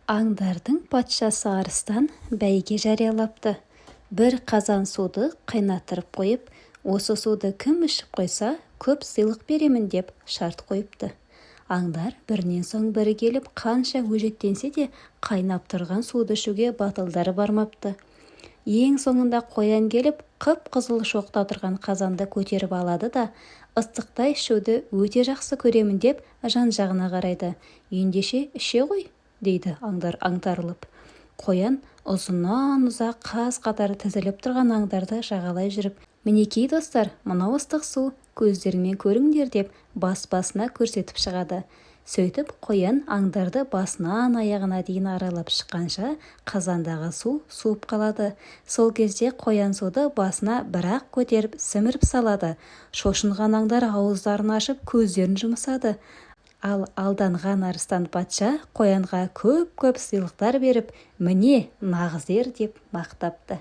Аңдардың патшасы арыстан бәйге жариялапты. Бір қазан суды қайнатырып қойып, осы суды кім ішіп қойса, көп сыйлық беремін деп шарт қойыпты. Аңдар бірінен соң бірі келіп, қанша өжеттенсе де қайнап тұрған суды ішуге батылдары бармапты. Ең соңында қоян келіп, қып-қызыл шоқта тұрған қазанды көтеріп алады да, ыстықтай ішуді өте жақсы көремін деп жан-жағына қарайды. Ендеше іше ғой, дейді аңдар аңтарылып. Қоян ұзыннан ұзақ қаз қатар тізіліп тұрған аңдарды жағалай жүріп, мінекей достар, мынау ыстық су, көздеріңмен көріңдер деп бас-басына көрсетіп шығады. Сөйтіп қоян аңдарды басынан аяғына дейін аралап шыққанша қазандағы су суып қалады. Сол кезде қоян суды басына бірақ көтеріп сіміріп салады. Шошынған аңдар ауыздарын ашып көздерін жұмысады. Ал алданған арыстан патша қоянға көп-көп сыйлықтар беріп, міне нағыз ер деп мақтапты.